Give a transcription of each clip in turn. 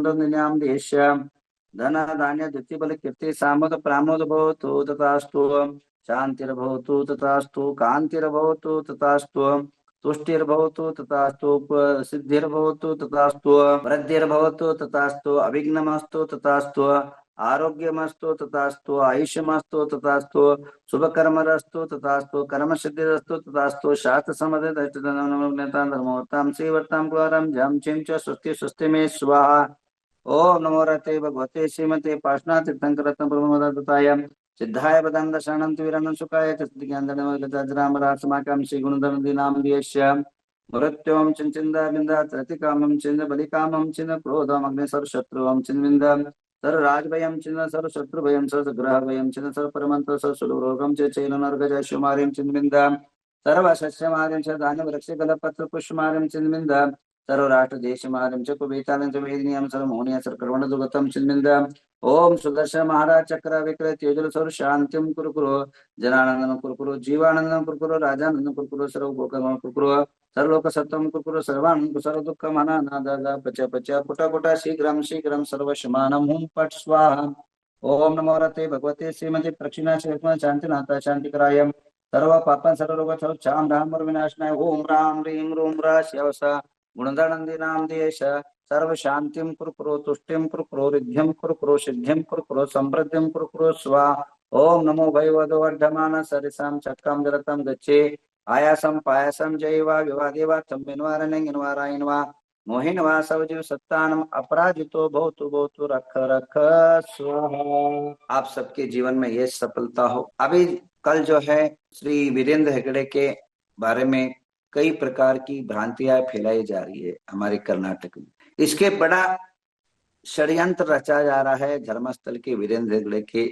गुणनिनाम देश धन धान्य द्युति बल कीर्ति सामोद प्रामोद भवतु तथास्तु शांतिर्भवतु तथास्तु कांतिर्भवतु तथास्तु तुष्टिर्भवतु तथास्तु सिद्धिर्भवतु तथास्तु वृद्धिर्भवतु तथास्तु अविघ्नमस्तु तथास्तु आरोग्यमस्तु तथास्तु आयुष्यमस्तु तथास्तु शुभकर्मरस्तु तथास्तु कर्म सिद्धिरस्तु तथास्तु शास्त्र धर्मोत्ताम श्रीवर्ताम द्वारम जम चिम च स्वस्ति स्वस्ति में स्वाहा। ओम नमो रते भगवते श्रीमते पार्श्वनाथ तीर्थंकर रत्न प्रभुमदाय सिद्धाय पदांत शरणं वीरनं सुखाय तस्तिज्ञानदम रासमाकं श्री गुणधर्म दीनाम देश्य मृत्योम चिंचिंदा बिंदा त्रतिकामं चिन्द बलिकामं चिन्द क्रोधम अग्नि सर्वशत्रुवं चिन्विंद सर राजभयं चिन्द सर्व शत्रुभयं सर्व ग्रह भयं चिन्द सर्व परमंत्र सर्व सुलोरोगम च चैल नरक जय शुमारिं चिन्विंद सर्व शस्यमारिं च धान्य वृक्ष गलपत्र पुष्पमारिं चिन्विंद सर्व राष्ट्र देश मारिं च कुबेतालं च वेदिनियं सर्व मोहनीय सर्व कर्वण दुगतम चिन्विंद ओम सुदर्शन महाराज चक्र विक्रय तेजल सर्व शांतिम कुरु कुरु जनानंदन कुरु कुरु जीवानंदन कुरु कुरु राजानंदन कुरु कुरु सर्व गोकर्म कुरु कुरु सर्वलोक सत्यम कुरु कुरु सर्वानंद सर्व दुःख मना नादा पच पच पुट पुट शीघ्रम शीघ्रम सर्व शमानम हुम पट स्वाहा। ओम नमो रते भगवते श्रीमती प्रक्षिणा शांतिनाथा शांतिकराय सर्व पापन सर्व रोग सर्व चाम राम विनाशनाय ओम राम ह्रीं रूम रा शिवसा गुणदानंदी नाम देश सर्व शांतिम कुरु कुरु तुष्टिम कुरु कुरु रिद्धिम कुरु कुरु सिद्धिम कुरु कुरु समृद्धिम कुरु कुरु स्वाहा। ओम नमो भैवदो वर्धमान सरिसाम चक्रम जलतम गच्छे आयासम पायासम जयवा विवादेवा तम बिनवारण्यवा मोहिनवा सवजीव सत्तानम अपराजितो भवतु भवतु रख रख स्वाहा। आप सबके जीवन में ये सफलता हो। अभी कल जो है श्री वीरेंद्र हेगड़े के बारे में कई प्रकार की भ्रांतियां फैलाई जा रही है हमारे कर्नाटक में। इसके बड़ा षड्यंत्र रचा जा रहा है धर्मस्थल के वीरेंद्र हेगड़े के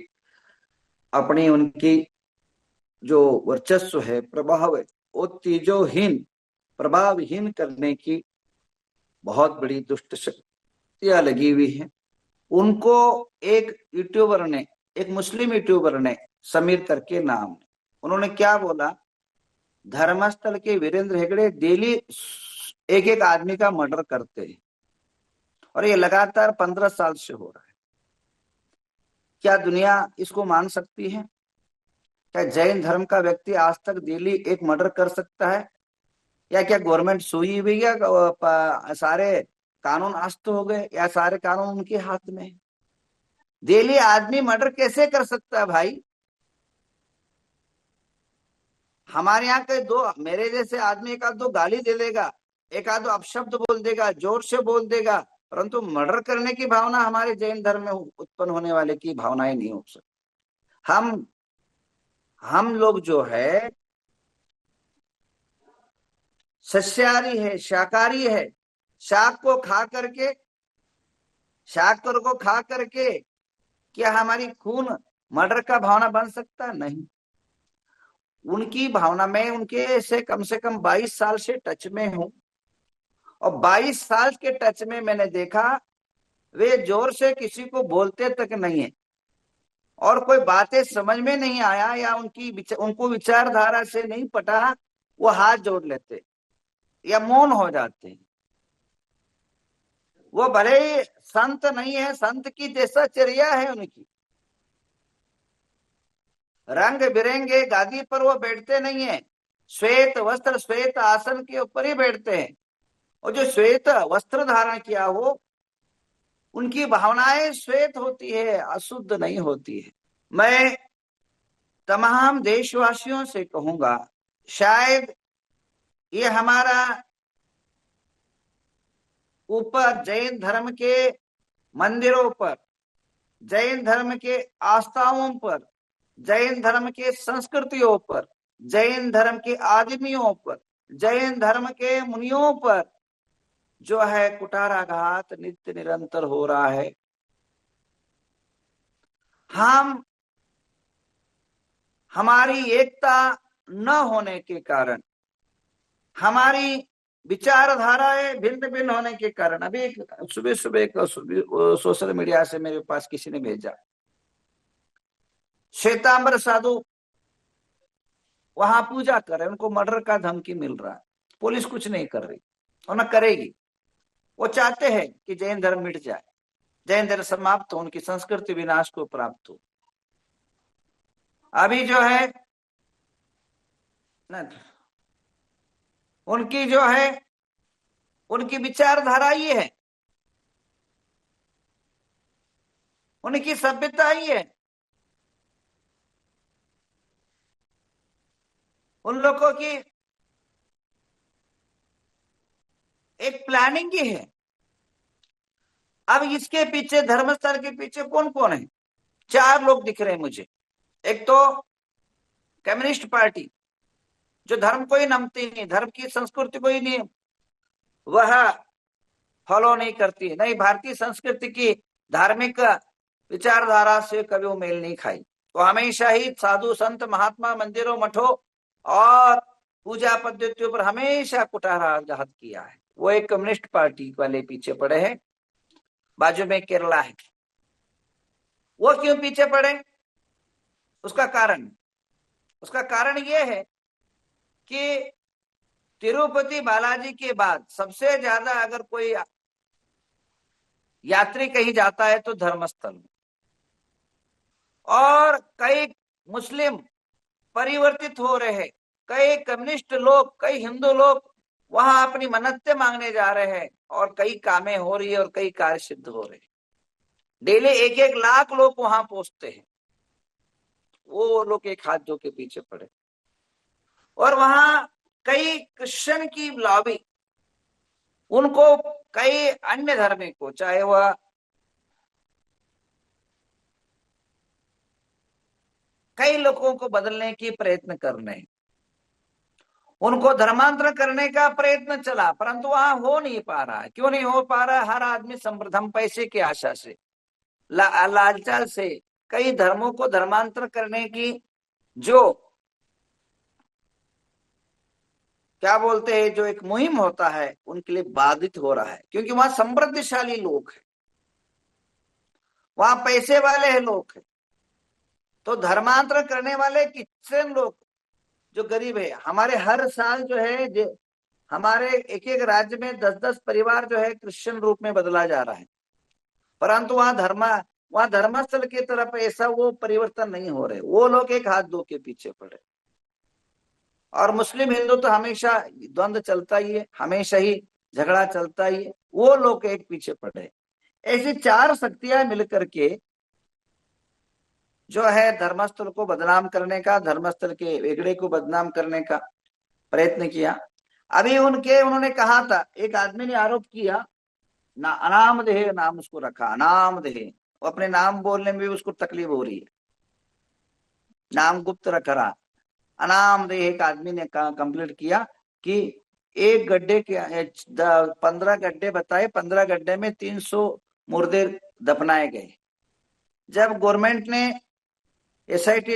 अपनी उनकी जो वर्चस्व है प्रभाव है वो तेजोहीन प्रभावहीन करने की बहुत बड़ी दुष्ट शक्तियां लगी हुई है। उनको एक यूट्यूबर ने एक मुस्लिम यूट्यूबर ने समीर करके नाम उन्होंने क्या बोला, धर्मस्थल के वीरेंद्र हेगड़े डेली एक एक आदमी का मर्डर करते हैं और ये लगातार 15 साल से हो रहा है। क्या दुनिया इसको मान सकती है? क्या जैन धर्म का व्यक्ति आज तक डेली एक मर्डर कर सकता है? या क्या गवर्नमेंट सोई हुई है? सारे कानून अस्त हो गए या सारे कानून उनके हाथ में? डेली आदमी मर्डर कैसे कर सकता है भाई? हमारे यहाँ के दो मेरे जैसे आदमी एक आध दो गाली दे देगा, एक आध दो अपशब्द बोल देगा, जोर से बोल देगा, परंतु मर्डर करने की भावना हमारे जैन धर्म में उत्पन्न होने वाले की भावनाएं नहीं हो सकती। हम लोग जो है सस्याहारी है, शाकाहारी है। शाक को खा करके क्या हमारी खून मर्डर का भावना बन सकता? नहीं। उनकी भावना में उनके से कम 22 साल से टच में हूं और 22 साल के टच में मैंने देखा वे जोर से किसी को बोलते तक नहीं है और कोई बातें समझ में नहीं आया या उनको विचारधारा से नहीं पटा, वो हाथ जोड़ लेते या मौन हो जाते। वो भले ही संत नहीं है, संत की जैसा चर्या है उनकी, रंग बिरंगे गादी पर वो बैठते नहीं है, श्वेत वस्त्र श्वेत आसन के ऊपर ही बैठते हैं और जो श्वेत वस्त्र धारण किया हो उनकी भावनाएं श्वेत होती है, अशुद्ध नहीं होती है। मैं तमाम देशवासियों से कहूंगा, शायद ये हमारा ऊपर जैन धर्म के मंदिरों पर, जैन धर्म के आस्थाओं पर, जैन धर्म के संस्कृतियों पर, जैन धर्म के आदमियों पर, जैन धर्म के मुनियों पर जो है कुटाराघात नित्य निरंतर हो रहा है। हमारी एकता न होने के कारण, हमारी विचारधाराएं भिन्न भिन्न होने के कारण, अभी सुबह सोशल मीडिया से मेरे पास किसी ने भेजा, श्वेतांबर साधु वहां पूजा कर रहे, उनको मर्डर का धमकी मिल रहा है, पुलिस कुछ नहीं कर रही और न करेगी। वो चाहते हैं कि जैन धर्म मिट जाए। जैन धर्म समाप्त हो, उनकी संस्कृति विनाश को प्राप्त हो। अभी जो है न, उनकी जो है उनकी विचारधारा ये है, उनकी सभ्यता ही है। उन लोगों की एक प्लानिंग ही है। अब इसके पीछे, धर्मस्थल के पीछे कौन कौन है? 4 लोग दिख रहे हैं मुझे। एक तो कम्युनिस्ट पार्टी, जो धर्म को ही नमती नहीं, धर्म की संस्कृति को ही नहीं वह फॉलो नहीं करती है, नहीं भारतीय संस्कृति की धार्मिक विचारधारा से कभी वो मेल नहीं खाई। वो हमेशा ही साधु संत महात्मा मंदिरों मठों और पूजा पद्धतियों पर हमेशा कुठाराघात किया है। वो एक कम्युनिस्ट पार्टी वाले पीछे पड़े हैं। बाजू में केरला है। वो क्यों पीछे पड़े? उसका कारण ये है कि तिरुपति बालाजी के बाद सबसे ज्यादा अगर कोई यात्री कहीं जाता है तो धर्मस्थल। और कई मुस्लिम परिवर्तित हो रहे हैं, कई कम्युनिस्ट लोग, कई हिंदू लोग वहां अपनी मन्नतें मांगने जा रहे हैं, और कई कामें हो रही है और कई कार्य सिद्ध हो रहे हैं। डेली 1-1 लाख लोग वहां पहुंचते हैं। वो लोग एक हाथ धो के पीछे पड़े। और वहां कई क्रिश्चियन की लॉबी, उनको कई अन्य धर्म को, चाहे वह कई लोगों को बदलने की प्रयत्न कर रहे हैं, उनको धर्मांतरण करने का प्रयत्न चला, परंतु वहां हो नहीं पा रहा है। क्यों नहीं हो पा रहा? हर आदमी संप्रथम पैसे की आशा से, लालचा से कई धर्मों को धर्मांतर करने की जो क्या बोलते हैं, जो एक मुहिम होता है, उनके लिए बाधित हो रहा है। क्योंकि वहां समृद्धशाली लोग हैं, वहां पैसे वाले हैं लोग हैं। तो धर्मांतरण करने वाले कितने लोग जो गरीब है, हमारे हर साल जो है हमारे एक एक राज्य में 10-10 परिवार जो है क्रिश्चियन रूप में बदला जा रहा है। परंतु वहां धर्मस्थल की तरफ ऐसा वो परिवर्तन नहीं हो रहे। वो लोग एक हाथ धो के पीछे पड़े। और मुस्लिम हिंदू तो हमेशा द्वंद्व चलता ही है, हमेशा ही झगड़ा चलता ही है। वो लोग एक पीछे पड़े। ऐसी 4 शक्तियां मिलकर के जो है धर्मस्थल को बदनाम करने का, धर्मस्थल के वेगड़े को बदनाम करने का प्रयत्न किया। अभी उन्होंने कहा था, एक आदमी ने आरोप किया ना, अनामदेह नाम उसको रखा, अनामदेह। वो अपने नाम बोलने में भी उसको तकलीफ हो रही है, नाम गुप्त रख रहा। अनामदेह एक आदमी ने कंप्लीट किया कि एक गड्ढे के 15 गड्ढे बताए, 15 गड्ढे में 300 मुर्दे दफनाए गए। जब गवर्नमेंट ने एसआईटी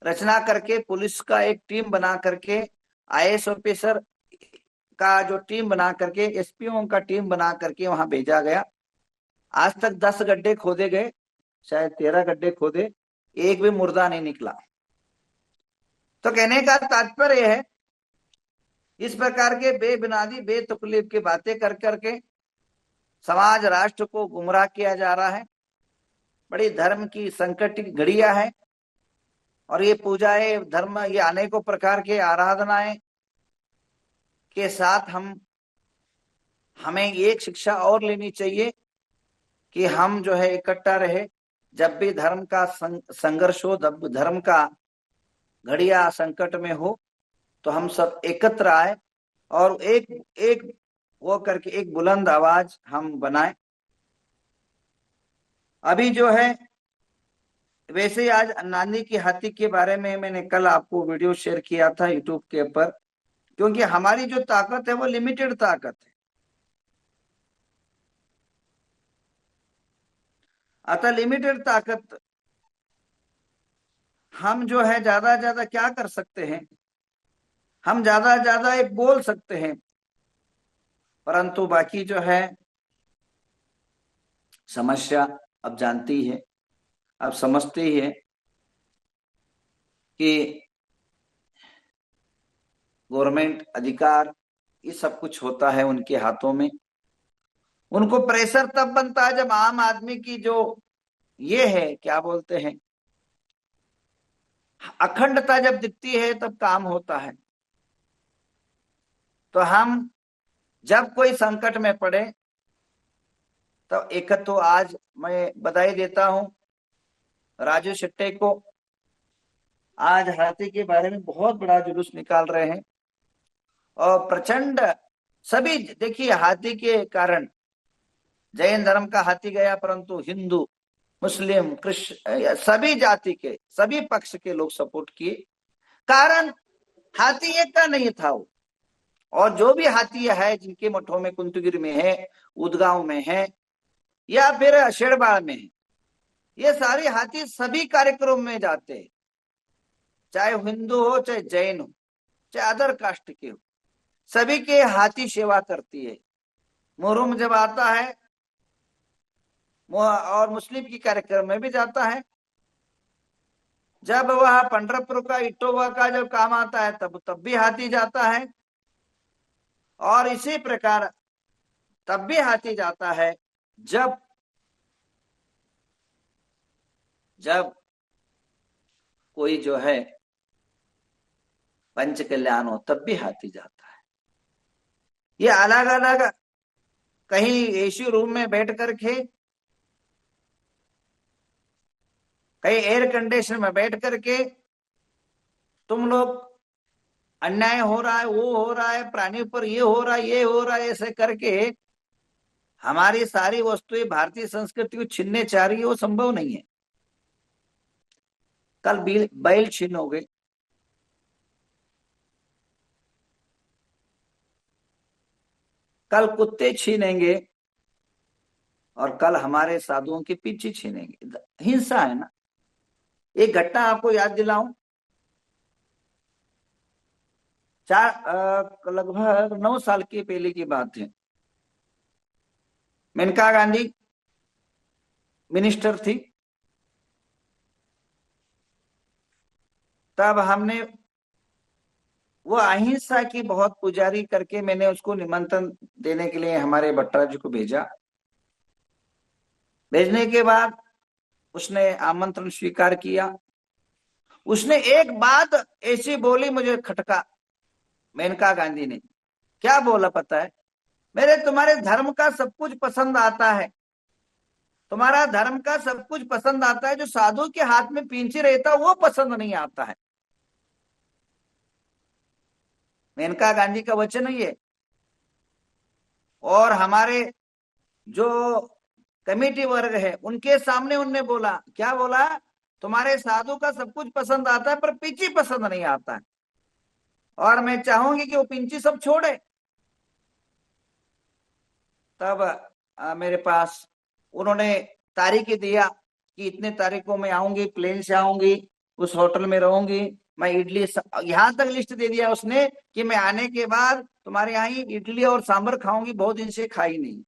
रचना करके, पुलिस का एक टीम बना करके, आईएएस ऑफिसर का जो टीम बना करके, एसपीओ का टीम बना करके वहां भेजा गया, आज तक 10 गड्ढे खोदे गए, शायद 13 गड्ढे खोदे, एक भी मुर्दा नहीं निकला। तो कहने का तात्पर्य है, इस प्रकार के बेबुनियादी बेतकलीफ की बातें कर करके समाज राष्ट्र को गुमराह किया जा रहा है। बड़ी धर्म की संकट की घड़ियां है। और ये पूजाएं, धर्म, ये अनेकों प्रकार के आराधनाएं के साथ हमें एक शिक्षा और लेनी चाहिए कि हम जो है इकट्ठा रहे। जब भी धर्म का संघर्ष हो, जब धर्म का घड़िया संकट में हो, तो हम सब एकत्र आए और एक एक वो करके एक बुलंद आवाज हम बनाए। अभी जो है, वैसे ही आज नानी की हाथी के बारे में मैंने कल आपको वीडियो शेयर किया था यूट्यूब के ऊपर। क्योंकि हमारी जो ताकत है वो लिमिटेड ताकत है। अतः लिमिटेड ताकत, हम जो है ज्यादा ज्यादा क्या कर सकते हैं? हम ज्यादा ज्यादा एक बोल सकते हैं, परंतु बाकी जो है समस्या अब जानती है, अब समझते ही है कि गवर्नमेंट, अधिकार, ये सब कुछ होता है उनके हाथों में। उनको प्रेशर तब बनता है जब आम आदमी की जो ये है क्या बोलते हैं अखंडता जब दिखती है तब काम होता है। तो हम जब कोई संकट में पड़े तो एक तो आज मैं बधाई देता हूं राजू शेट्टी को, आज हाथी के बारे में बहुत बड़ा जुलूस निकाल रहे हैं और प्रचंड सभी देखिए हाथी के कारण जैन धर्म का हाथी गया परंतु हिंदू मुस्लिम कृष्ण सभी जाति के सभी पक्ष के लोग सपोर्ट किए। कारण हाथी एक का नहीं था वो, और जो भी हाथी है जिनके मठों में कुंतगिरी में है उदगांव में है या फिर शेरबाड़ में है, ये सारे हाथी सभी कार्यक्रम में जाते हैं, चाहे हिंदू हो चाहे जैन हो चाहे अदर कास्ट के हो, सभी के हाथी सेवा करती है। मुहर्रम जब आता है और मुस्लिम की कार्यक्रम में भी जाता है, जब वह पंढरपुर का इटोवा का जब काम आता है तब भी हाथी जाता है, और इसी प्रकार तब भी हाथी जाता है जब जब कोई जो है पंच कल्याण हो तब भी हाथी जाता है। ये अलग अलग कहीं एसी रूम में बैठ करके कहीं एयर कंडीशन में बैठ करके तुम लोग अन्याय हो रहा है वो हो रहा है प्राणी पर ये हो रहा है ये हो रहा है ऐसे करके हमारी सारी वस्तुएं भारतीय संस्कृति को छीनने चाह रही है, वो संभव नहीं है। कल बैल छीनोगे, कल कुत्ते छीनेंगे और कल हमारे साधुओं के पीछे छीनेंगे। हिंसा है ना। एक घटना आपको याद दिलाऊं, लगभग 9 साल की पहले की बात है। मेनका गांधी मिनिस्टर थी, तब हमने वो अहिंसा की बहुत पुजारी करके मैंने उसको निमंत्रण देने के लिए हमारे भट्टराज जी को भेजा। भेजने के बाद उसने आमंत्रण स्वीकार किया। उसने एक बात ऐसी बोली मुझे खटका, मेनका गांधी ने क्या बोला पता है? मेरे तुम्हारे धर्म का सब कुछ पसंद आता है, तुम्हारा धर्म का सब कुछ पसंद आता है, जो साधु के हाथ में पींची रहता वो पसंद नहीं आता है। मेनका गांधी का वचन ही है। और हमारे जो कमेटी वर्ग है उनके सामने उनने बोला, क्या बोला? तुम्हारे साधु का सब कुछ पसंद आता है पर पींची पसंद नहीं आता है, और मैं चाहूंगी कि वो पिंची सब छोड़े। तब मेरे पास उन्होंने तारीख दिया कि इतने तारीखों में आऊंगी, प्लेन से आऊंगी, उस होटल में रहूंगी, मैं इडली यहां तक लिस्ट दे दिया उसने कि मैं आने के बाद तुम्हारे यहाँ ही इडली और सांभर खाऊंगी, बहुत दिन से खाई नहीं।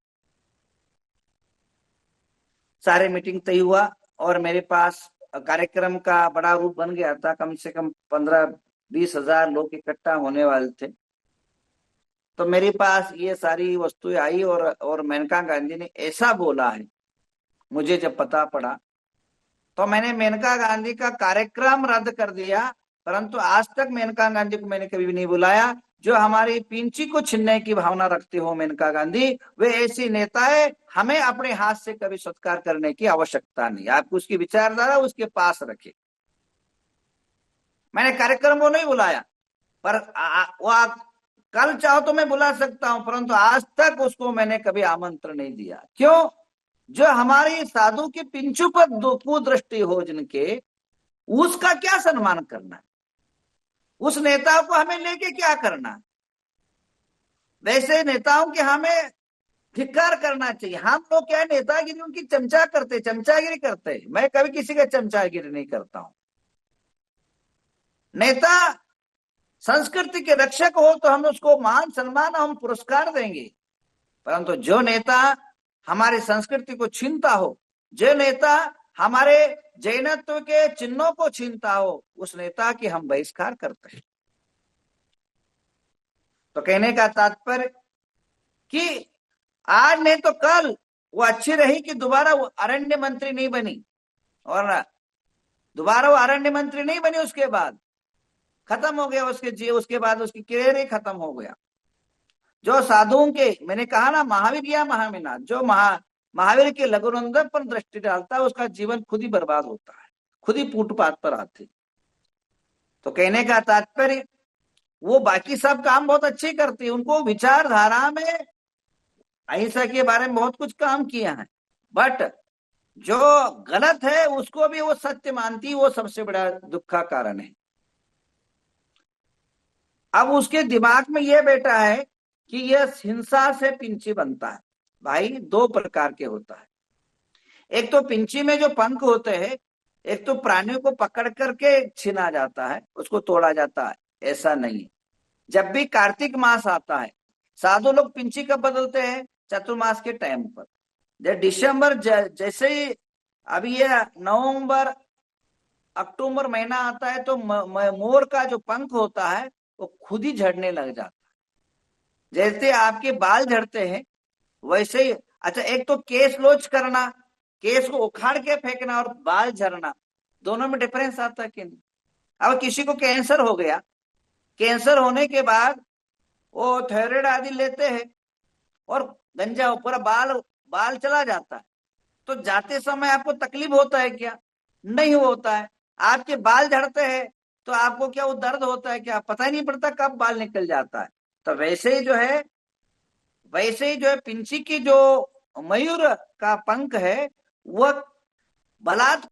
सारे मीटिंग तय हुआ और मेरे पास कार्यक्रम का बड़ा रूप बन गया था। कम से कम 15-20 हजार लोग इकट्ठा होने वाले थे। तो मेरे पास ये सारी वस्तुएं आई और मेनका गांधी ने ऐसा बोला है, मुझे जब पता पड़ा तो मैंने मेनका गांधी का कार्यक्रम रद्द कर दिया। परंतु आज तक मेनका गांधी को मैंने कभी भी नहीं बुलाया। जो हमारी पिंची को छीनने की भावना रखते हो मेनका गांधी, वे ऐसी नेता है, हमें अपने हाथ से कभी सत्कार करने की आवश्यकता नहीं। आप उसकी विचारधारा उसके पास रखे। मैंने कार्यक्रम को नहीं बुलाया, पर कल चाहो तो मैं बुला सकता हूं, परंतु आज तक उसको मैंने कभी आमंत्रण नहीं दिया। क्यों? जो हमारी साधु के पिंचू पर कुदृष्टि हो जिनके, उसका क्या सम्मान करना है? उस नेता को हमें लेके क्या करना? वैसे नेताओं के हमें धिक्कार करना चाहिए। हम लोग क्या नेतागिरी उनकी चमचागिरी करते। मैं कभी किसी का चमचागिरी नहीं करता हूं। नेता संस्कृति के रक्षक हो तो हम उसको मान सम्मान हम पुरस्कार देंगे, परंतु जो नेता हमारी संस्कृति को छीनता हो, जो नेता हमारे जैनत्व के चिन्हों को छीनता हो, उस नेता की हम बहिष्कार करते हैं। तो कहने का तात्पर्य कि आज नहीं तो कल वो अच्छी रही कि दोबारा वो अरण्य मंत्री नहीं बनी, और दोबारा वो अरण्य मंत्री नहीं बनी, उसके बाद खत्म हो गया उसके जी, उसके बाद उसकी करियर ही खत्म हो गया। जो साधुओं के, मैंने कहा ना, महावीर या महामीनाथ, जो महावीर के लघुनंदन पर दृष्टि डालता है उसका जीवन खुद ही बर्बाद होता है, खुद ही फुटपाथ पर आते। तो कहने का तात्पर्य, वो बाकी सब काम बहुत अच्छे करती है, उनको विचारधारा में अहिंसा के बारे में बहुत कुछ काम किया है, बट जो गलत है उसको भी वो सत्य मानती, वो सबसे बड़ा दुख का कारण है। अब उसके दिमाग में यह बैठा है कि यह हिंसा से पिंची बनता है। भाई दो प्रकार के होता है, एक तो पिंची में जो पंख होते हैं, एक तो प्राणियों को पकड़ करके छीना जाता है, उसको तोड़ा जाता है, ऐसा नहीं है। जब भी कार्तिक मास आता है, साधु लोग पिंची कब बदलते हैं? चतुर्मास के टाइम पर। जब दिसंबर जैसे ही, अभी ये नवंबर अक्टूबर महीना आता है, तो मोर का जो पंख होता है वो खुद ही झड़ने लग जाता है। जैसे आपके बाल झड़ते हैं वैसे ही। अच्छा, एक तो केस लोच करना, केस को उखाड़ के फेंकना, और बाल झड़ना, दोनों में डिफरेंस आता है कि नहीं? अब किसी को कैंसर हो गया, कैंसर होने के बाद वो थायराइड आदि लेते हैं और गंजा पूरा बाल बाल चला जाता है, तो जाते समय आपको तकलीफ होता है क्या? नहीं होता है। आपके बाल झड़ते हैं तो आपको क्या वो दर्द होता है क्या? पता ही नहीं पड़ता कब बाल निकल जाता है। तो वैसे ही जो है पिंची की जो मयूर का पंख है, वह बलात्